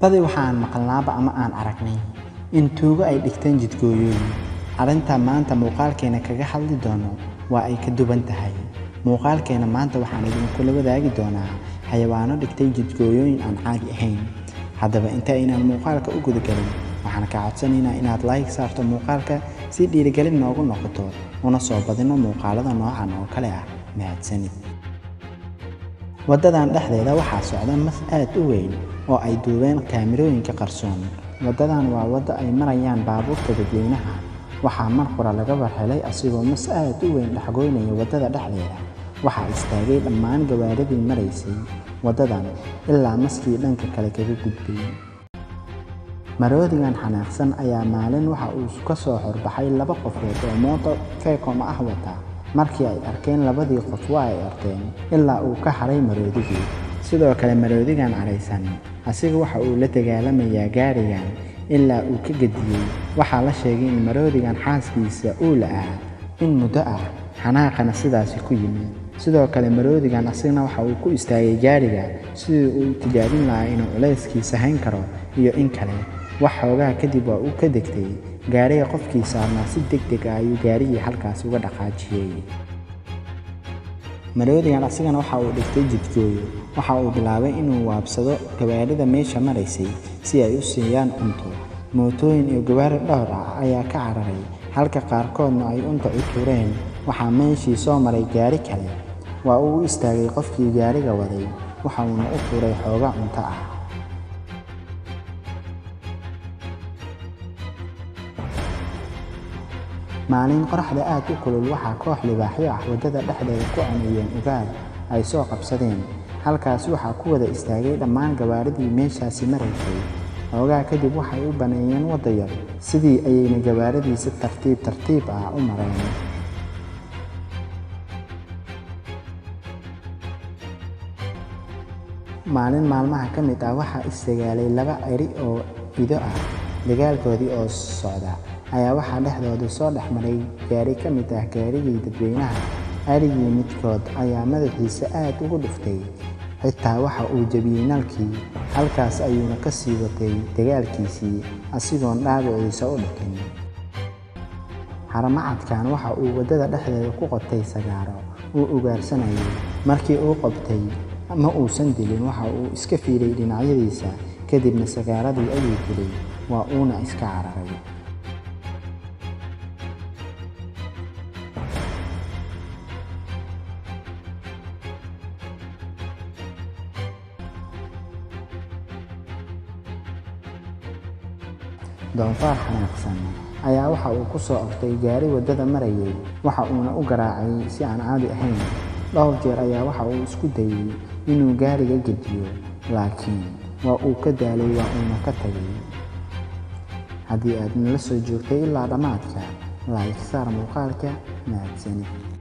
badi waxaan maqalnaaba ama aan aragnay in tuugo ay dhigteen jidgooyooyin. Arrinta maanta muuqaalkeena kaga hadli doono waa ay ka duwan tahay. Muuqaalkeena maanta waxaan idinkula wadaagi doonaa xayawaano dhigtay jidgooyooyin aan caadi ahayn. Haddaba inta aynaan muuqaalka u gudagelin, waxaan ka codsanaynaa inaad like saarto muuqaalka si dhiirigelin noogu noqoto una soo badino muuqaalada noocan oo kale ah. Mahadsanid. Wadadan dhexdeeda waxaa socda mas aad u weyn oo ay duubeen kaamirooyinka qarsoon. Wadadan waa wada ay marayaan baabuurta dadweynaha. Waxaa mar qura laga warhelay asigoo mas aad u weyn dhex goynaya wadada dhexdeeda. Waxaa istaagay dhammaan gawaaridii maraysay wadadan ilaa maskii dhanka kale kaga gudbay. Maroodigan xanaaqsan ayaa maalin waxa uu ka soo horbaxay laba qofood oo mooto feekoma ah wata. Markii ay arkeen labadii qof waa ay orteen ilaa uu ka haray maroodigii. Sidoo kale maroodigan caraysan asiga waxa uu la dagaalamayaa gaarigan ilaa uu ka gadiyay. Waxaa la sheegay in maroodigan xaaskiisa uu la'aa in muddo ah, xanaaqana sidaasi ku yimid. Sidoo kale maroodigan asigna waxa uu ku istaagay gaariga sidii uu tijaabin lahaa inuu culayskiisa hayn karo iyo in kale. Wax xoogaa kadib waa uu ka degtay gaariga qofkii saarnaa si degdeg ah ayuu gaarigii halkaas uga dhaqaajiyay. Maroodigan asigana waxa uu dhigtay jidgooyo. Waxa uu bilaabay inuu waabsado gawaarida meesha maraysay si ay u siiyaan cunto. Mootooyin iyo gawaari dhowr ah ayaa ka cararay, halka qaarkoodna ay cunto u tuureen. Waxaa meeshii soo maray gaari kale. Waa uu u istaagay qofkii gaariga waday, waxa uuna u tuuray xoogaa cunto ah. Maalin qoraxda aad u kulul waxaa koox libaaxyo ah wadada dhexdeeda ku cunayeen ugaar ay soo qabsadeen. Halkaas waxaa ku wada istaagay dhammaan gawaaridii meeshaasi maraysay. Xoogaa kadib waxay u baneeyeen wada yar, sidii ayayna gawaaridii si tartiib ah u mareen. Maalin maalmaha ka mid ah waxaa isdagaalay laba eri oo ido ah. Dagaalkoodii oo socda ayaa waxaa dhexdooda soo dhex maray gaari ka mid ah gaarigii dadweynaha. Erigii midkood ayaa madaxiisa aad ugu dhuftay, xitaa waxa uu jabiyay nalkii. Halkaas ayuuna ka sii watay dagaalkiisii asigoon dhaawiciisa u dhikin. Haramcadkan waxa uu wadada dhexdeeda ku qotay sagaaro uu ugaarsanayay. Markii uu qabtay ma uusan dilin, waxa uu iska fiiray dhinacyadiisa, kadibna sagaaradii ayuu dilay, waa uuna iska cararay. Doonfaar xanaaqsan ayaa waxa uu ku soo ortay gaari wadada marayay. Waxa uuna u garaacay si aan caadi ahayn. Dhowr jeer ayaa waxa uu isku dayay inuu gaariga gediyo, laakiin waa uu ka daalay, waa uuna ka tagay. Haddii aad nala soo joogtay ilaa dhammaadka, like saar muuqaalka. Mahadsanid.